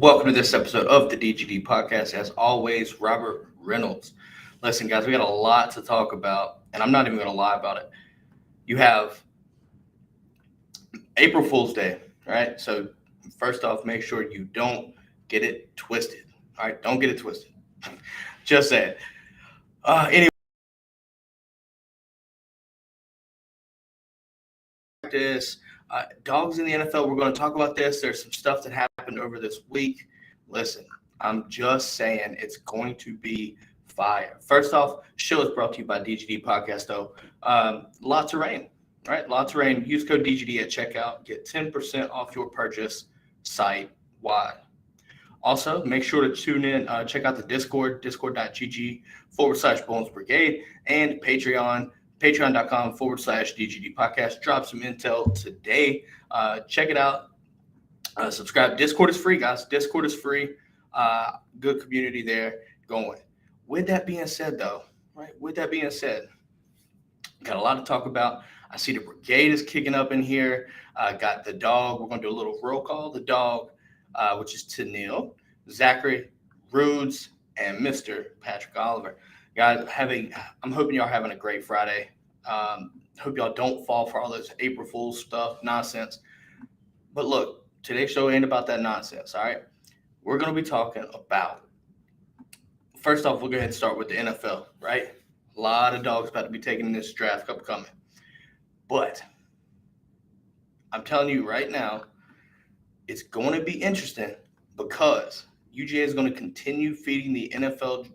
Welcome to this episode of the DGD Podcast. As always, Robert Reynolds. Listen, guys, we got a lot to talk about, and I'm not even going to lie about it. You have April Fool's Day, right? So first off, make sure you don't get it twisted. All right, don't get it twisted. Just saying. Anyway, dogs in the NFL. We're going to talk about this. There's some stuff that happened over this week. Listen, I'm just saying it's going to be fire. First off, show is brought to you by DGD Podcast, though. Lots of rain, right? Lots of rain. Use code DGD at checkout. Get 10% off your purchase site-wide. Also, make sure to tune in, check out the Discord, discord.gg/Bones Brigade, and Patreon, patreon.com/DGD Podcast. Drop some intel today. Check it out. Subscribe. Discord is free, guys. Discord is free. Good community there going. With that being said, though, right? With that being said, got a lot to talk about. I see the brigade is kicking up in here. Got the dog. We're going to do a little roll call. The dog, which is Tennille, Zachary, Rudes, and Mr. Patrick Oliver. Guys, I'm hoping y'all are having a great Friday. Hope y'all don't fall for all this April Fool's stuff, nonsense. But look, today's show ain't about that nonsense, all right? We're going to be talking about, first off, we'll go ahead and start with the NFL, right? A lot of dogs about to be taking this draft upcoming. But I'm telling you right now, it's going to be interesting because UGA is going to continue feeding the NFL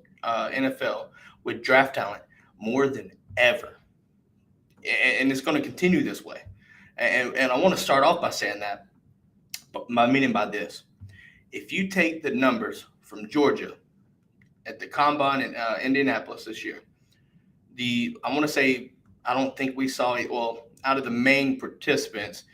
with draft talent more than ever. And it's going to continue this way. And I want to start off by saying that, but my meaning by this. If you take the numbers from Georgia at the Combine in Indianapolis this year, I want to say, I don't think we saw it. Well, out of the main participants,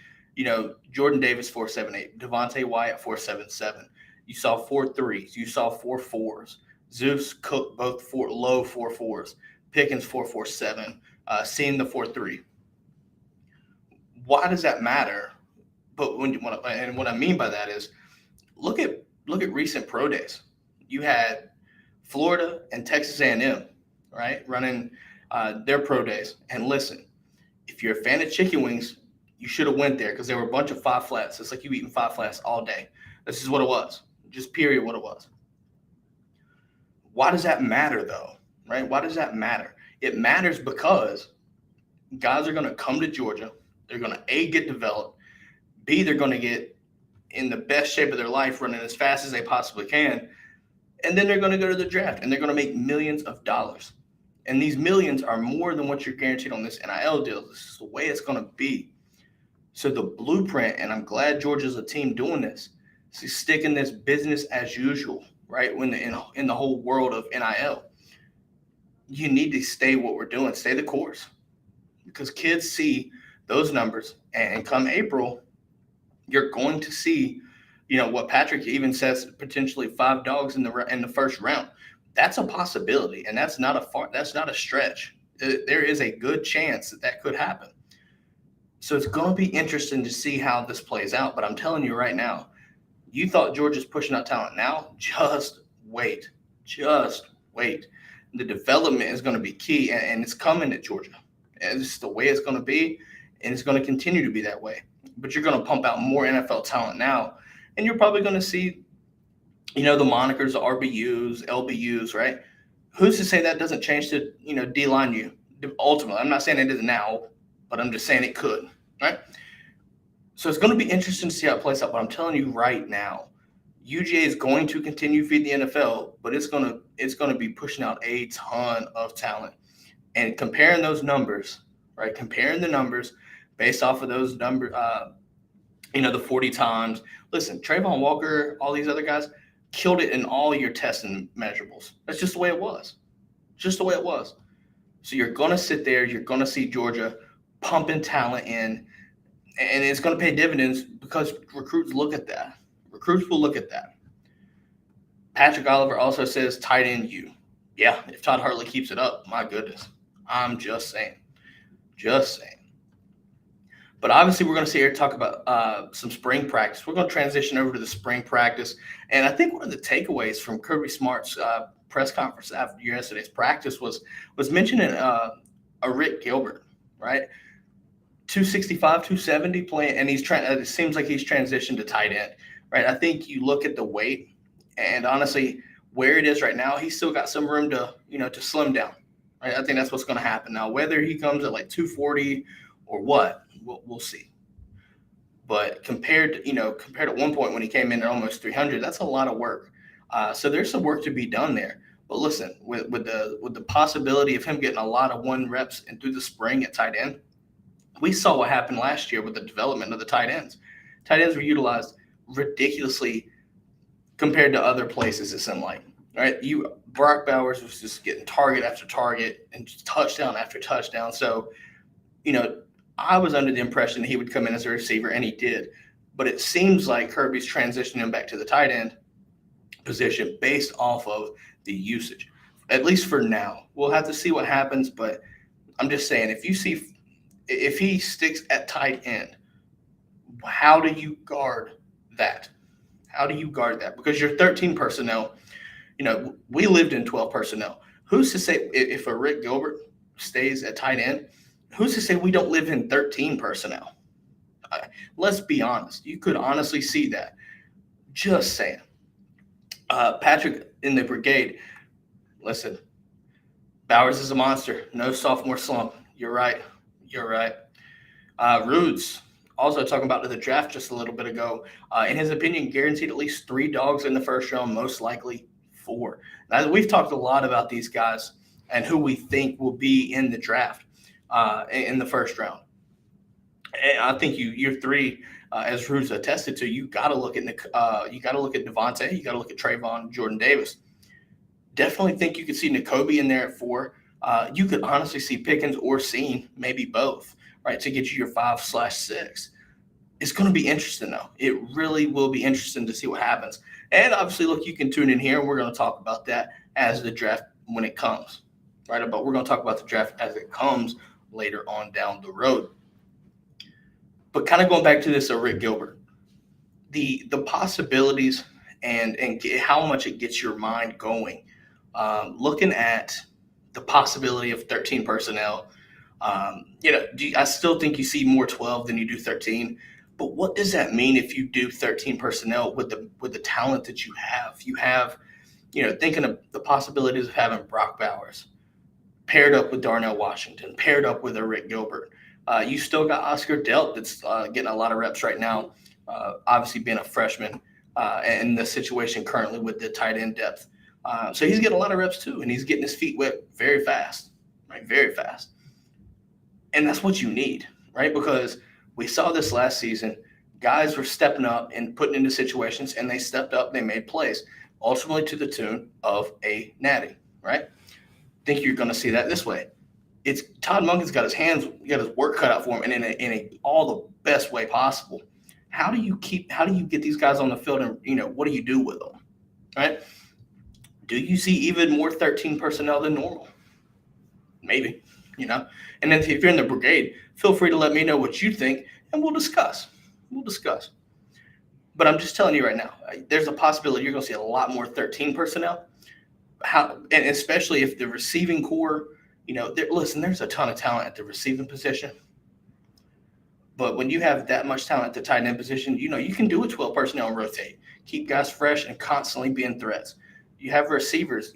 Jordan Davis 4.78, Devontae Wyatt 4.77. You saw 4 threes. You saw 4 fours. Zeus Cook both low 4 fours. Pickens 4.47. Seeing the 4.3. Why does that matter? But what I mean by that is, look at recent pro days. You had Florida and Texas A&M, right, running their pro days. And listen, if you're a fan of chicken wings, you should have went there because there were a bunch of 5 flats. It's like you eating 5 flats all day. This is what it was. Just period what it was. Why does that matter, though, right? Why does that matter? It matters because guys are going to come to Georgia. They're going to, A, get developed. B, they're going to get in the best shape of their life, running as fast as they possibly can. And then they're going to go to the draft, and they're going to make millions of dollars. And these millions are more than what you're guaranteed on this NIL deal. This is the way it's going to be. So the blueprint, and I'm glad Georgia's a team doing this, is sticking this business as usual, right? When in the whole world of NIL, you need to stay what we're doing, stay the course, because kids see those numbers, and come April, you're going to see, what Patrick even says, potentially 5 dogs in the first round. That's a possibility, and that's not a stretch. There is a good chance that could happen. So it's going to be interesting to see how this plays out. But I'm telling you right now, you thought Georgia's pushing out talent. Now, just wait. Just wait. The development is going to be key, and it's coming to Georgia. And this is the way it's going to be, and it's going to continue to be that way. But you're going to pump out more NFL talent now, and you're probably going to see, the monikers, the RBUs, LBUs, right? Who's to say that doesn't change to, D-line you? Ultimately, I'm not saying it is now, but I'm just saying it could, right? So it's going to be interesting to see how it plays out. But I'm telling you right now, UGA is going to continue to feed the NFL, but it's going to be pushing out a ton of talent. And comparing those numbers, right? Comparing the numbers based off of those numbers, the 40 times. Listen, Trayvon Walker, all these other guys killed it in all your testing measurables. That's just the way it was. Just the way it was. So you're going to sit there. You're going to see Georgia pumping talent in, and it's going to pay dividends because recruits look at that. Recruits will look at that. Patrick Oliver also says tight end you. Yeah, if Todd Hartley keeps it up, my goodness. I'm just saying. Just saying. But obviously, we're going to sit here and talk about some spring practice. We're going to transition over to the spring practice. And I think one of the takeaways from Kirby Smart's press conference after yesterday's practice was mentioning a Rick Gilbert, right? 265, 270 playing, and it seems like he's transitioned to tight end, right? I think you look at the weight, and honestly, where it is right now, he's still got some room to slim down, right? I think that's what's going to happen now. Whether he comes at like 240 or what, we'll see. But compared at one point when he came in at almost 300, that's a lot of work. So there's some work to be done there. But listen, with the possibility of him getting a lot of 1 reps and through the spring at tight end, we saw what happened last year with the development of the tight ends. Tight ends were utilized ridiculously compared to other places, it seemed like. Right? Brock Bowers was just getting target after target and just touchdown after touchdown. So, I was under the impression he would come in as a receiver, and he did. But it seems like Kirby's transitioning him back to the tight end position based off of the usage, at least for now. We'll have to see what happens, but I'm just saying, if he sticks at tight end, how do you guard that? How do you guard that? Because you're 13 personnel. We lived in 12 personnel. Who's to say if a Rick Gilbert stays at tight end, who's to say we don't live in 13 personnel? Let's be honest. You could honestly see that. Just saying. Patrick in the brigade, listen, Bowers is a monster. No sophomore slump. You're right. Rudes, also talking about the draft just a little bit ago, in his opinion, guaranteed at least 3 dogs in the first round, most likely 4. Now, we've talked a lot about these guys and who we think will be in the draft in the first round. And I think year 3, as Rudes attested to, you got to look at Devontae, you got to look at Trayvon, Jordan Davis. Definitely think you could see Nakobe in there at 4. You could honestly see Pickens or Seen, maybe both, right, to get you your 5/6. It's going to be interesting, though. It really will be interesting to see what happens. And obviously, look, you can tune in here, and we're going to talk about that as the draft when it comes, right? But we're going to talk about the draft as it comes later on down the road. But kind of going back to this Rick Gilbert, the possibilities and how much it gets your mind going, looking at the possibility of 13 personnel. I still think you see more 12 than you do 13. But what does that mean if you do 13 personnel with the talent that you have? You have, thinking of the possibilities of having Brock Bowers paired up with Darnell Washington, paired up with a Rick Gilbert. You still got Oscar Delp that's getting a lot of reps right now, obviously being a freshman, and the situation currently with the tight end depth. So he's getting a lot of reps too, and he's getting his feet wet very fast, right? Very fast. And that's what you need, right? Because we saw this last season. Guys were stepping up and putting into situations, and they stepped up, they made plays, ultimately to the tune of a natty, right? Think you're going to see that this way. It's Todd Monken's got his work cut out for him, and in a all the best way possible. How do you get these guys on the field, and what do you do with them, right? Do you see even more 13 personnel than normal? Maybe, And then if you're in the brigade, feel free to let me know what you think, and we'll discuss. But I'm just telling you right now, there's a possibility you're going to see a lot more 13 personnel. And especially if the receiving core, there's a ton of talent at the receiving position. But when you have that much talent at the tight end position, you can do a 12 personnel and rotate, keep guys fresh and constantly being threats. You have receivers,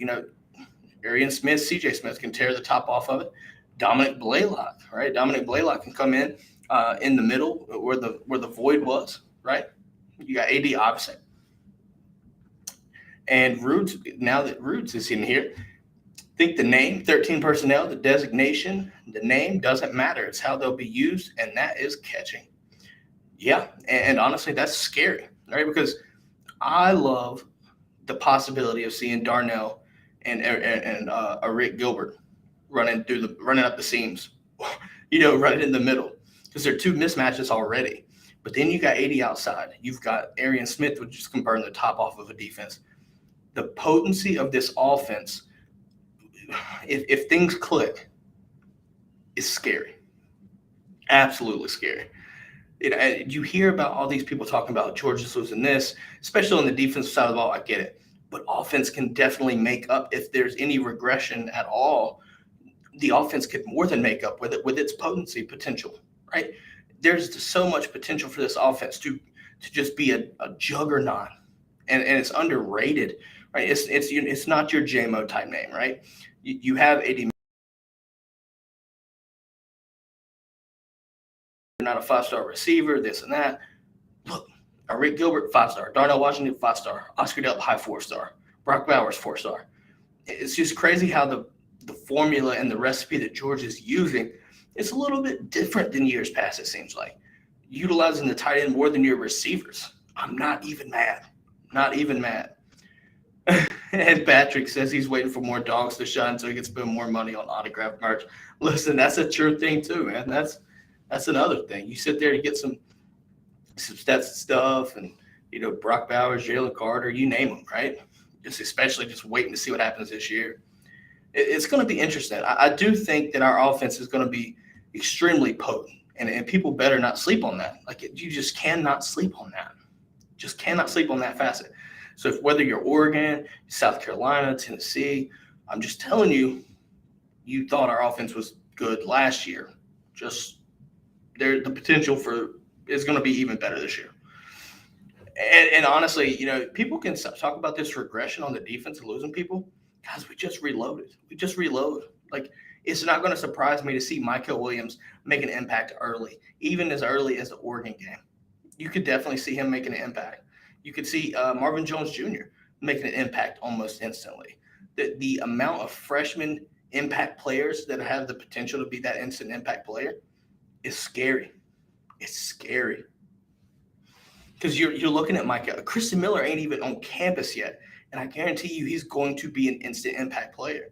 Arian Smith, CJ Smith can tear the top off of it. Dominic Blaylock, right? Dominic Blaylock can come in the middle where the void was, right? You got AD opposite. And Rudes, now that Rudes is in here, think the name, 13 personnel, the designation, the name doesn't matter. It's how they'll be used, and that is catching. Yeah, and honestly, that's scary, right? Because I love the possibility of seeing Darnell and a Rick Gilbert running up the seams, running in the middle, because they're 2 mismatches already. But then you got 80 outside. You've got Arian Smith, which is converting the top off of a defense. The potency of this offense, if things click, is scary. Absolutely scary. You hear about all these people talking about Georgia's losing this, especially on the defensive side of the ball. I get it. But offense can definitely make up if there's any regression at all. The offense could more than make up with it, with its potency potential, right? There's so much potential for this offense to just be a juggernaut, and it's underrated, right? It's not your JMO type name, right? You have AD, not a 5-star receiver, this and that. Look, Rick Gilbert, 5-star. Darnell Washington, 5-star. Oscar Delp, high 4-star. Brock Bowers, 4-star. It's just crazy how the formula and the recipe that Georgia's using is a little bit different than years past, it seems like. Utilizing the tight end more than your receivers. I'm not even mad. Not even mad. And Patrick says he's waiting for more dogs to shine so he can spend more money on autographed merch. Listen, that's a true thing too, man. That's another thing. You sit there to get some stats stuff, and Brock Bowers, Jalen Carter, you name them, right? Especially just waiting to see what happens this year. It's going to be interesting. I do think that our offense is going to be extremely potent, and people better not sleep on that. Like, you just cannot sleep on that. Just cannot sleep on that facet. So whether you're Oregon, South Carolina, Tennessee, I'm just telling you, you thought our offense was good last year. Just the potential is going to be even better this year. And honestly, people can talk about this regression on the defense and losing people. Guys, we just reloaded. We just reload. Like, it's not going to surprise me to see Michael Williams make an impact early, even as early as the Oregon game. You could definitely see him making an impact. You could see Marvin Jones Jr. making an impact almost instantly. The amount of freshman impact players that have the potential to be that instant impact player is scary. It's scary. Because you're looking at Micah. Christian Miller ain't even on campus yet. And I guarantee you he's going to be an instant impact player.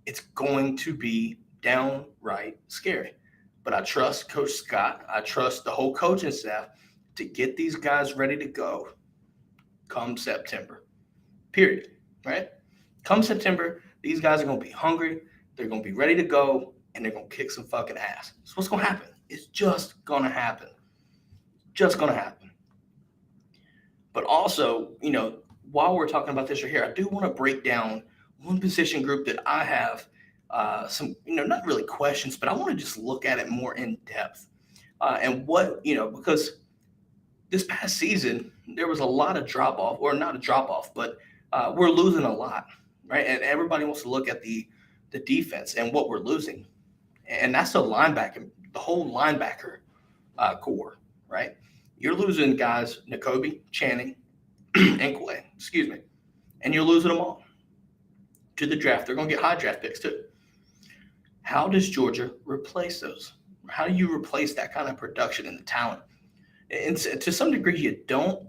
It's going to be downright scary. But I trust Coach Scott. I trust the whole coaching staff to get these guys ready to go come September. Period. Right? Come September, these guys are going to be hungry. They're going to be ready to go, and they're going to kick some fucking ass. So what's going to happen? It's just going to happen. Just going to happen. But also, while we're talking about this right here, I do want to break down one position group that I have some, not really questions, but I want to just look at it more in depth. And what, because this past season, there was a lot of drop off, or not a drop off, but we're losing a lot, right? And everybody wants to look at the defense and what we're losing. And that's the linebacker, the whole linebacker core, right? You're losing guys, Nakobe, Channing, and Quay, and you're losing them all to the draft. They're going to get high draft picks too. How does Georgia replace those? How do you replace that kind of production and the talent? And to some degree, you don't.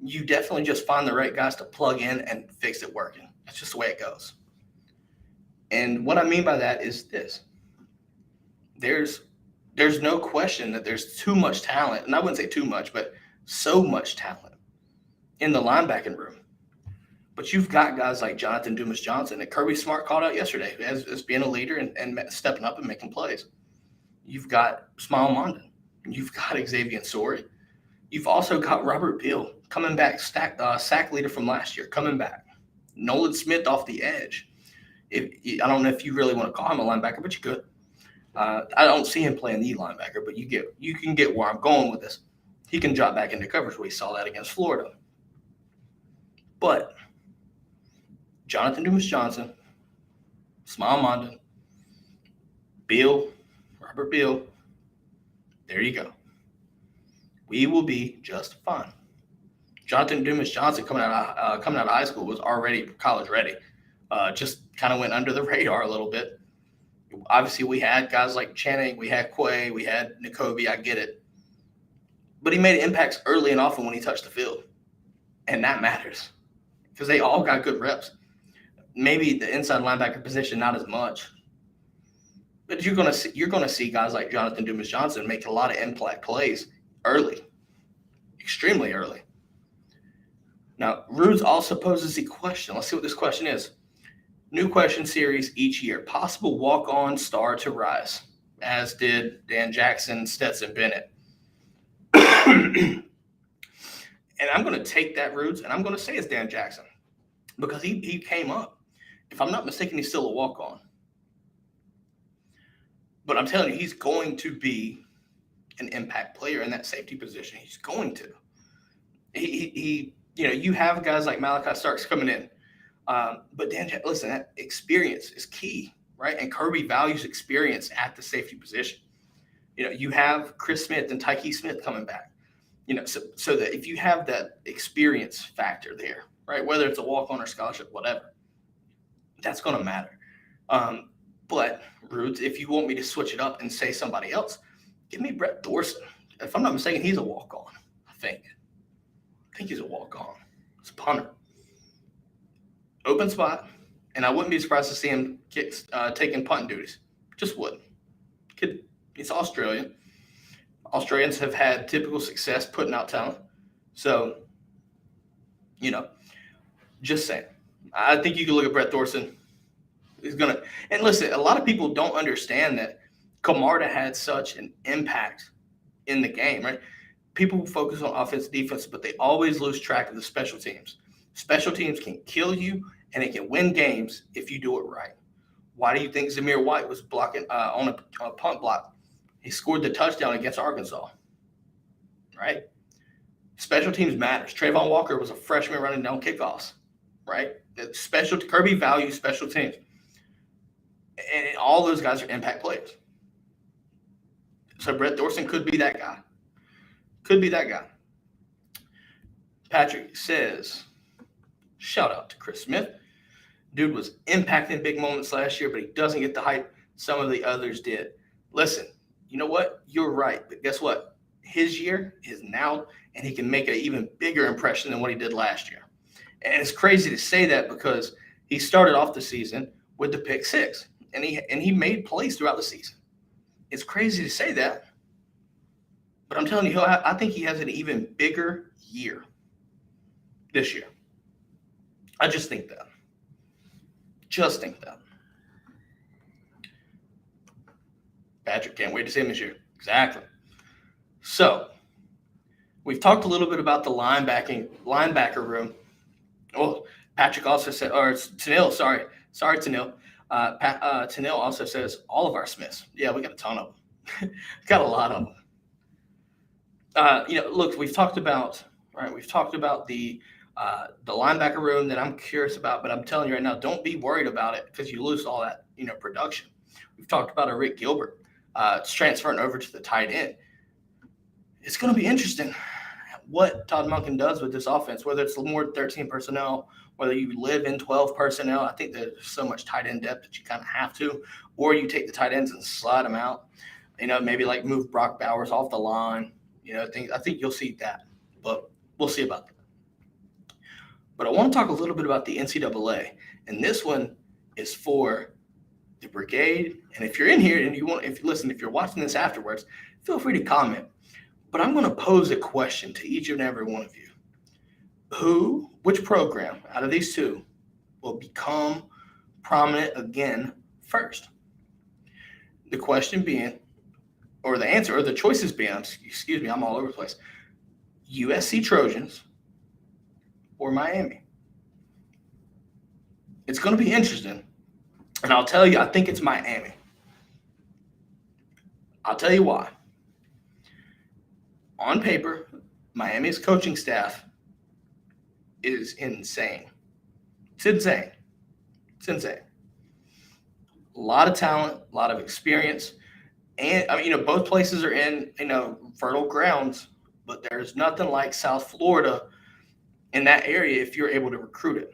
You definitely just find the right guys to plug in and fix it working. That's just the way it goes. And what I mean by that is this. There's no question that there's too much talent, and I wouldn't say too much, but so much talent in the linebacking room. But you've got guys like Jonathan Dumas-Johnson that Kirby Smart called out yesterday as being a leader and stepping up and making plays. You've got Smile Mondon. You've got Xavier Sorey. You've also got Robert Beal coming back, sack leader from last year, coming back. Nolan Smith off the edge. I don't know if you really want to call him a linebacker, but you could. I don't see him playing the linebacker, but you can get where I'm going with this. He can drop back into coverage. We saw that against Florida. But Jonathan Dumas-Johnson, Smile Mondon, Robert Beal, there you go. We will be just fine. Jonathan Dumas-Johnson coming out of high school was already college ready. Just kind of went under the radar a little bit. Obviously, we had guys like Channing, we had Quay, we had Nakobe. I get it. But he made impacts early and often when he touched the field. And that matters because they all got good reps. Maybe the inside linebacker position, not as much. But you're going to see guys like Jonathan Dumas-Johnson make a lot of impact plays early, extremely early. Now, Rudes also poses the question. Let's see what this question is. New question series each year. Possible walk-on star to rise, as did Dan Jackson, Stetson Bennett. And I'm going to take that Roots, and I'm going to say it's Dan Jackson because he came up. If I'm not mistaken, he's still a walk-on. But I'm telling you, he's going to be an impact player in that safety position. He's going to. He you have guys like Malachi Starks coming in. But Dan, listen, that experience is key, right? And Kirby values experience at the safety position. You have Chris Smith and Tyke Smith coming back. So that if you have that experience factor there, right, whether it's a walk-on or scholarship, whatever, that's going to matter. But Roots, if you want me to switch it up and say somebody else, give me Brett Thorson. If I'm not mistaken, he's a walk-on. I think he's a walk-on. It's a punter. Open spot, and I wouldn't be surprised to see him taking punting duties. Just wouldn't. He's Australian. Australians have had typical success putting out talent. So, just saying. I think you can look at Brett Thorson. He's going to – and listen, a lot of people don't understand that Camarda had such an impact in the game, right? People focus on offense, defense, but they always lose track of the special teams. Special teams can kill you, and it can win games if you do it right. Why do you think Zamir White was blocking on a punt block? He scored the touchdown against Arkansas, right? Special teams matters. Trayvon Walker was a freshman running down kickoffs, right? Kirby values special teams. And all those guys are impact players. So Brett Thorson could be that guy. Patrick says, shout out to Chris Smith. Dude was impacting big moments last year, but he doesn't get the hype some of the others did. Listen, you know what? You're right. But guess what? His year is now, and he can make an even bigger impression than what he did last year. And it's crazy to say that because he started off the season with the pick six, and he made plays throughout the season. It's crazy to say that, but I'm telling you, I think he has an even bigger year this year. I just think that. Patrick can't wait to see him this year. Exactly. So we've talked a little bit about the linebacker room. Oh, Patrick also said, or Tanil, sorry, Tanil. Tanil also says all of our Smiths. Yeah, we got a ton of them. Got a lot of them. Look, we've talked about the linebacker room that I'm curious about, but I'm telling you right now, don't be worried about it because you lose all that, production. We've talked about a Rick Gilbert transferring over to the tight end. It's going to be interesting what Todd Monken does with this offense, whether it's more 13 personnel, whether you live in 12 personnel. I think there's so much tight end depth that you kind of have to, or you take the tight ends and slide them out, maybe like move Brock Bowers off the line. I think you'll see that, but we'll see about that. But I want to talk a little bit about the NCAA, and this one is for the brigade. And if you're in here and if you're watching this afterwards, feel free to comment. But I'm going to pose a question to each and every one of you. Which program out of these two will become prominent again first? The question being, or the answer, or the choices being, excuse me, I'm all over the place. USC Trojans or Miami. It's going to be interesting. And I'll tell you, I think it's Miami. I'll tell you why. On paper, Miami's coaching staff is insane. It's insane. A lot of talent, a lot of experience. And, both places are in, fertile grounds, but there's nothing like South Florida in that area if you're able to recruit it.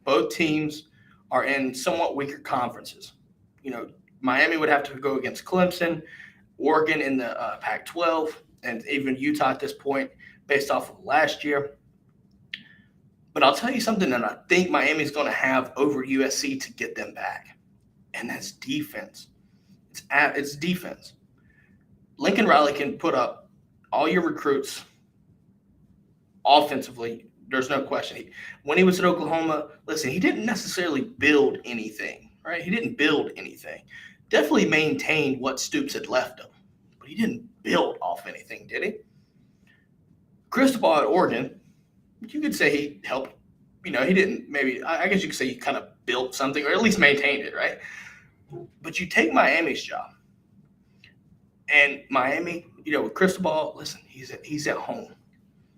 Both teams are in somewhat weaker conferences. Miami would have to go against Clemson, Oregon in the Pac-12, and even Utah at this point based off of last year. But I'll tell you something that I think Miami's going to have over USC to get them back, and that's defense. It's defense. Lincoln Riley can put up all your recruits offensively. There's no question. When he was at Oklahoma, listen, he didn't necessarily build anything, right? He didn't build anything. Definitely maintained what Stoops had left him, but he didn't build off anything, did he? Cristobal at Oregon, you could say he helped. He didn't maybe. I guess you could say he kind of built something or at least maintained it, right? But you take Miami's job, and Miami, with Cristobal, listen, he's at home.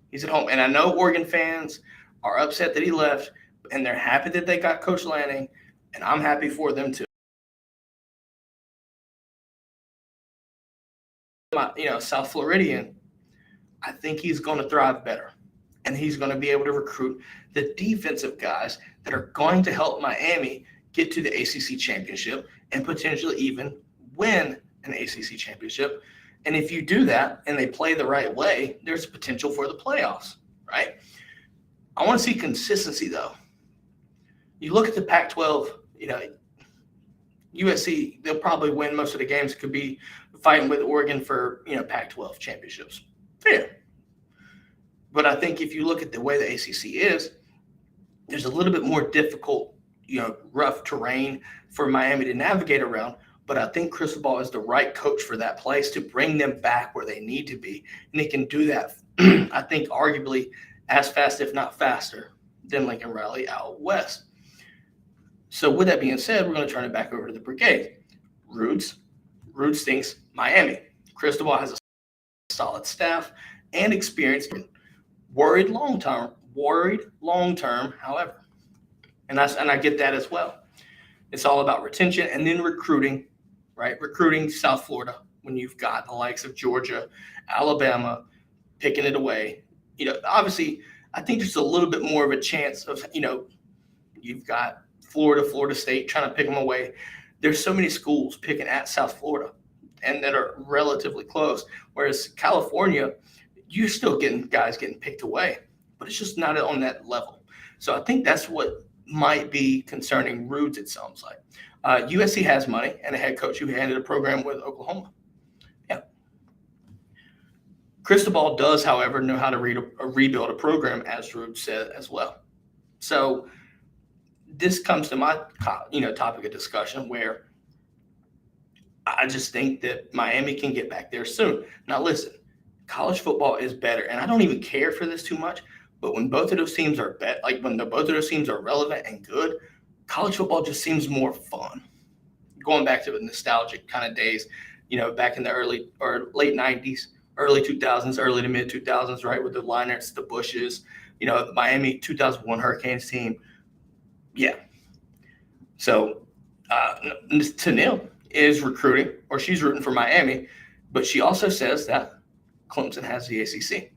He's at home, and I know Oregon fans are upset that he left, and they're happy that they got Coach Lanning, and I'm happy for them too. South Floridian, I think he's going to thrive better, and he's going to be able to recruit the defensive guys that are going to help Miami get to the ACC championship and potentially even win an ACC championship. And if you do that and they play the right way, there's potential for the playoffs, right? I want to see consistency, though. You look at the Pac-12, USC, they'll probably win most of the games. Could be fighting with Oregon for, Pac-12 championships. Fair. But I think if you look at the way the ACC is, there's a little bit more difficult, rough terrain for Miami to navigate around. But I think Cristobal is the right coach for that place to bring them back where they need to be. And he can do that, I think, arguably as fast, if not faster, than Lincoln Riley out west. So with that being said, we're going to turn it back over to the brigade. Roots thinks Miami. Cristobal has a solid staff and experience. Worried long term, however. And I get that as well. It's all about retention and then recruiting, right? Recruiting South Florida when you've got the likes of Georgia, Alabama picking it away. Obviously, I think there's a little bit more of a chance of, you've got Florida State trying to pick them away. There's so many schools picking at South Florida and that are relatively close. Whereas California, you're still getting guys getting picked away, but it's just not on that level. So I think that's what might be concerning Roots, it sounds like. USC has money and a head coach who handed a program with Oklahoma. Yeah. Cristobal does, however, know how to rebuild a program, as Roots said as well. So this comes to my topic of discussion where I just think that Miami can get back there soon. Now, listen, college football is better, and I don't even care for this too much, but when both of those teams are both of those teams are relevant and good, college football just seems more fun. Going back to the nostalgic kind of days, back in the early or late 90s, early 2000s, early to mid 2000s, right, with the Leinarts, the Bushes, the Miami 2001 Hurricanes team. Yeah. So Tanil is recruiting, or she's rooting for Miami, but she also says that Clemson has the ACC,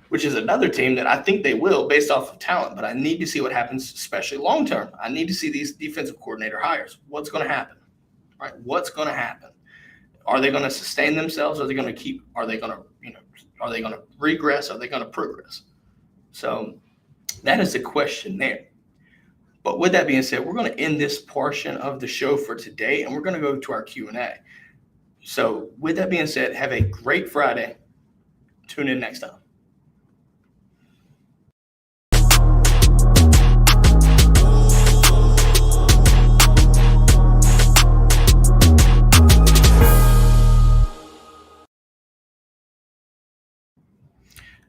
which is another team that I think they will based off of talent, but I need to see what happens, especially long term. I need to see these defensive coordinator hires. What's going to happen, right? What's going to happen? Are they going to sustain themselves? Are they going to regress? Are they going to progress? So that is the question there. But with that being said, we're going to end this portion of the show for today, and we're going to go to our Q&A. So with that being said, have a great Friday. Tune in next time.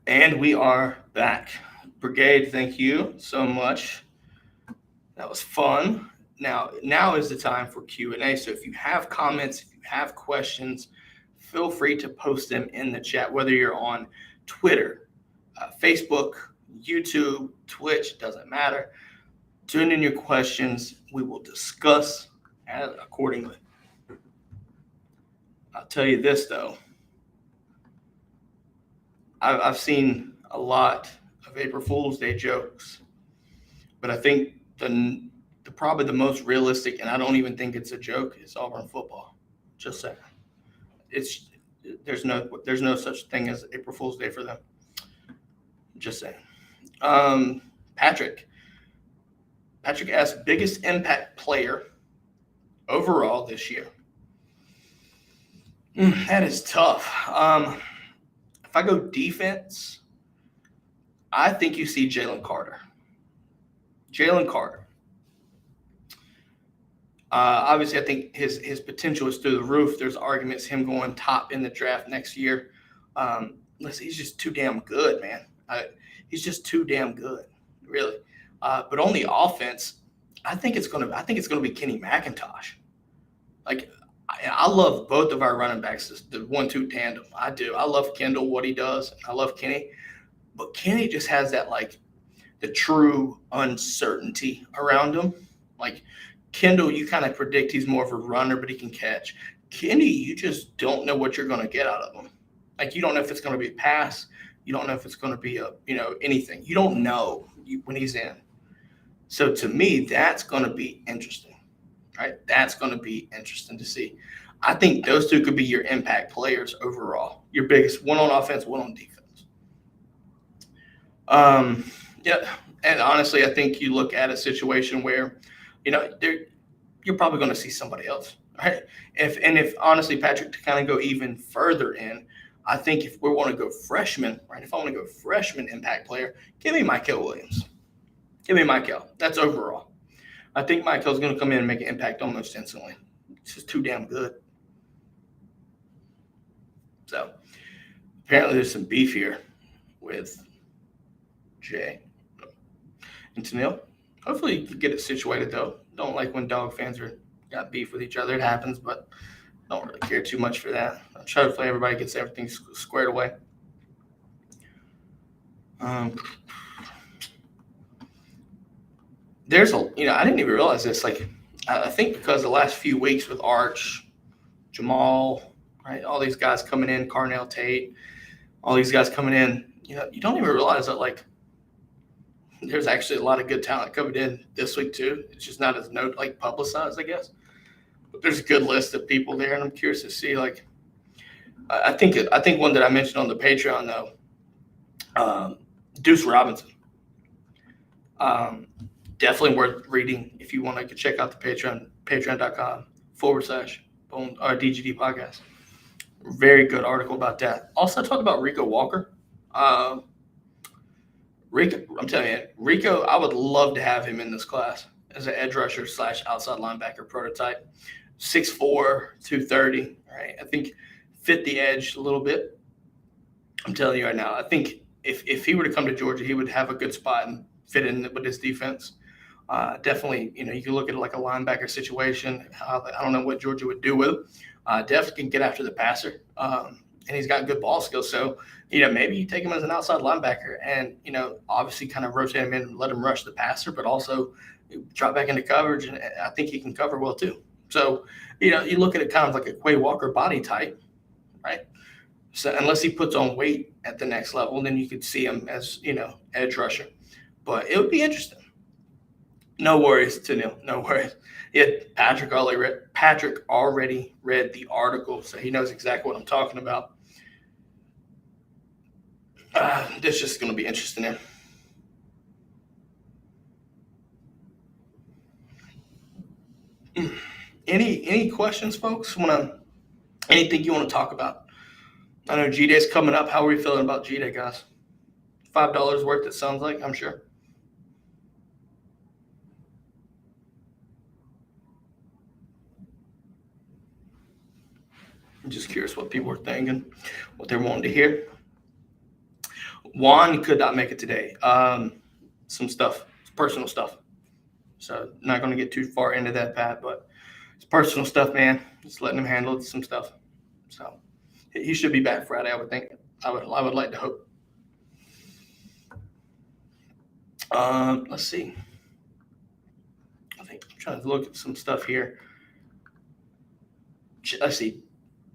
And we are back. Brigade, thank you so much. That was fun. Now is the time for Q&A. So if you have comments, if you have questions, feel free to post them in the chat, whether you're on Twitter, Facebook, YouTube, Twitch, doesn't matter. Tune in your questions. We will discuss accordingly. I'll tell you this, though. I've seen a lot of April Fool's Day jokes, but I think probably the most realistic, and I don't even think it's a joke, is Auburn football. Just saying. There's no such thing as April Fool's Day for them. Just saying. Patrick asked, biggest impact player overall this year. That is tough. If I go defense, I think you see Jalen Carter. Obviously, I think his potential is through the roof. There's arguments him going top in the draft next year. listen, he's just too damn good, man. He's just too damn good, really. But on the offense, I think it's gonna be Kenny McIntosh. Like, I love both of our running backs, the 1-2 tandem. I do. I love Kendall, what he does. I love Kenny, but Kenny just has that, like, the true uncertainty around him. Like, Kendall, you kind of predict he's more of a runner, but he can catch. Kenny, you just don't know what you're going to get out of him. Like, you don't know if it's going to be a pass. You don't know if it's going to be anything. You don't know when he's in. So to me, that's going to be interesting, right? That's going to be interesting to see. I think those two could be your impact players overall. Your biggest, one on offense, one on defense. Yeah, and honestly, I think you look at a situation where, you're probably going to see somebody else, right? If honestly, Patrick, to kind of go even further in, I think if we want to go freshman, right? If I want to go freshman impact player, give me Michael Williams. Give me Michael. That's overall. I think Michael's going to come in and make an impact almost instantly. It's just too damn good. So apparently there's some beef here with Jay and Tanil. Hopefully you get it situated, though. Don't like when dog fans got beef with each other. It happens, but don't really care too much for that. Hopefully everybody gets everything squared away. There's I didn't even realize this. Like, I think because the last few weeks with Arch, Jamal, right, all these guys coming in, Carnell Tate, all these guys coming in, you don't even realize that, like, there's actually a lot of good talent coming in this week too. It's just not as publicized, I guess. But there's a good list of people there, and I'm curious to see. Like, I think one that I mentioned on the Patreon though, Deuce Robinson. Definitely worth reading if you want to check out the Patreon, patreon.com/DGD Podcast. Very good article about that. Also talk about Rico Walker. Rico, I'm telling you, Rico, I would love to have him in this class as an edge rusher / outside linebacker prototype. 6'4", 230, right? I think fit the edge a little bit. I'm telling you right now, I think if he were to come to Georgia, he would have a good spot and fit in with his defense. Definitely, you can look at it like a linebacker situation. I don't know what Georgia would do with him. Definitely can get after the passer. And he's got good ball skills. So, maybe you take him as an outside linebacker and, obviously kind of rotate him in and let him rush the passer, but also drop back into coverage. And I think he can cover well too. So, you look at it kind of like a Quay Walker body type, right? So unless he puts on weight at the next level, then you could see him as, edge rusher. But it would be interesting. No worries, Tanil. No worries. Yeah, Patrick already read the article, so he knows exactly what I'm talking about. This is just going to be interesting there. Any questions, folks? Anything you want to talk about? I know G-Day's coming up. How are we feeling about G-Day, guys? $5 worth, it sounds like, I'm sure. I'm just curious what people are thinking, what they're wanting to hear. Juan could not make it today. Some stuff, personal stuff. So not going to get too far into that, Pat, but it's personal stuff, man. Just letting him handle some stuff. So he should be back Friday, I would think. I would like to hope. Let's see. I think I'm trying to look at some stuff here. Let's see.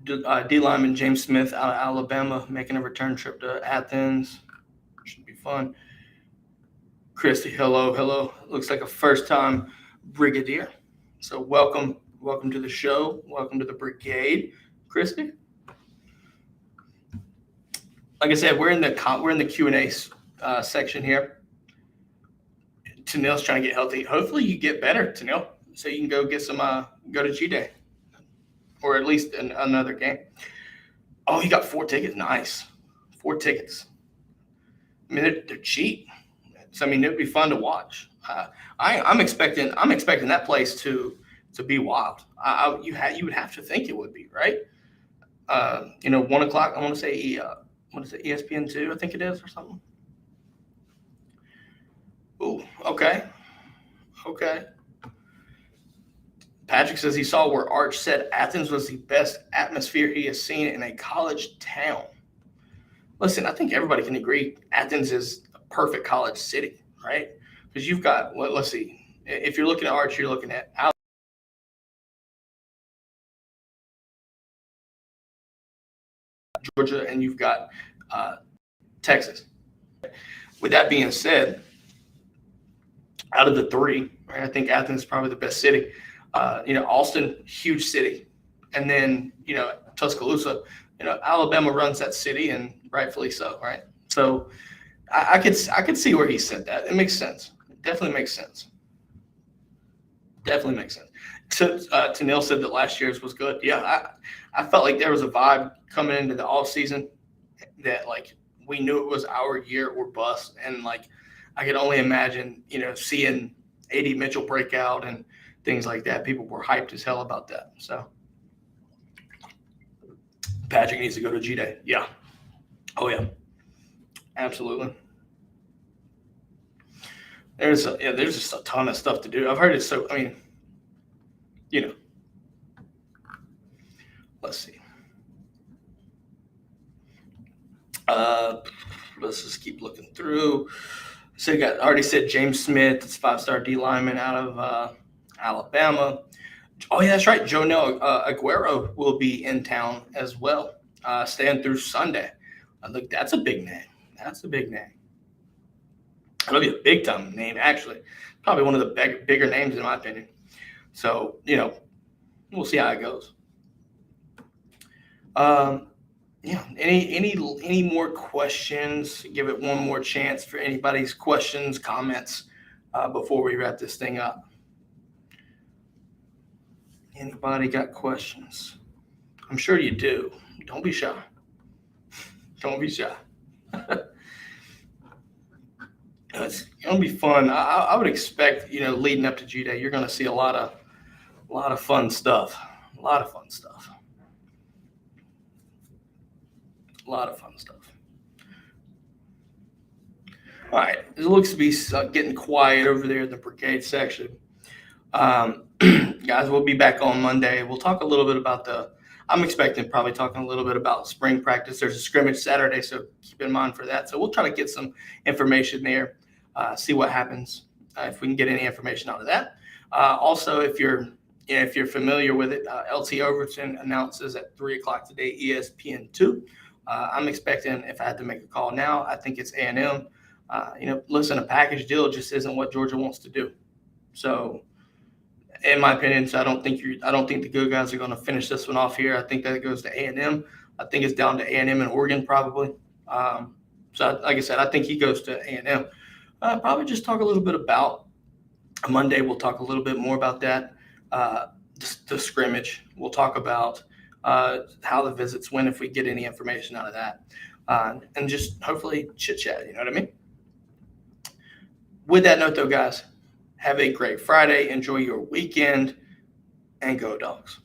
D lineman James Smith out of Alabama making a return trip to Athens. Should be fun. Christy, hello. Looks like a first-time brigadier. So welcome to the show. Welcome to the brigade, Christy. Like I said, we're in the Q&A section here. Tanil's trying to get healthy. Hopefully you get better, Tanil, so you can go get some go to G-Day. Or at least another game. Oh, you got 4 tickets. Nice. 4 tickets. I mean, they're cheap. So, I mean, it would be fun to watch. I'm expecting that place to be wild. You would have to think it would be, right? 1 o'clock. I want to say what is it, ESPN2, I think it is, or something. Ooh, okay. Patrick says he saw where Arch said Athens was the best atmosphere he has seen in a college town. Listen, I think everybody can agree Athens is a perfect college city, right? Because you've got, let's see, if you're looking at Arch, you're looking at Georgia, and you've got Texas. With that being said, out of the three, right, I think Athens is probably the best city. Austin, huge city. And then, Tuscaloosa, Alabama runs that city, and rightfully so, right? So I could see where he said that. It makes sense. It definitely makes sense. Neil said that last year's was good. Yeah, I felt like there was a vibe coming into the off season that like we knew it was our year or bust, and like I could only imagine seeing AD Mitchell break out and things like that. People were hyped as hell about that. So Patrick needs to go to G-Day. Yeah. Oh yeah. Absolutely. There's just a ton of stuff to do. I've heard it. So, let's see. Let's just keep looking through. So you already said James Smith, it's 5-star D lineman out of Alabama. Oh yeah, that's right. Jonel Aguero will be in town as well, staying through Sunday. Look, that's a big name. That'll be a big time name, actually. Probably one of the bigger names in my opinion. So, we'll see how it goes. Any more questions? Give it one more chance for anybody's questions, comments before we wrap this thing up. Anybody got questions? I'm sure you do. Don't be shy. It's gonna be fun. I would expect, leading up to G-Day, you're gonna see a lot of fun stuff. A lot of fun stuff. All right, it looks to be getting quiet over there in the brigade section. Guys, we'll be back on Monday. We'll talk a little bit about I'm expecting probably talking a little bit about spring practice. There's a scrimmage Saturday, so keep in mind for that. So we'll try to get some information there, see what happens, if we can get any information out of that. Also, if you're familiar with it, LT Overton announces at 3:00 today, ESPN2. I'm expecting, if I had to make a call now, I think it's A&M. Listen, a package deal just isn't what Georgia wants to do. So, in my opinion, I don't think the good guys are going to finish this one off here. I think that it goes to A&M. I think it's down to A&M and Oregon probably. So, like I said, I think he goes to A&M. Probably just talk a little bit about Monday. We'll talk a little bit more about that. The scrimmage. We'll talk about how the visits went if we get any information out of that. And just hopefully chit chat. You know what I mean? With that note, though, guys, have a great Friday. Enjoy your weekend, and go Dogs.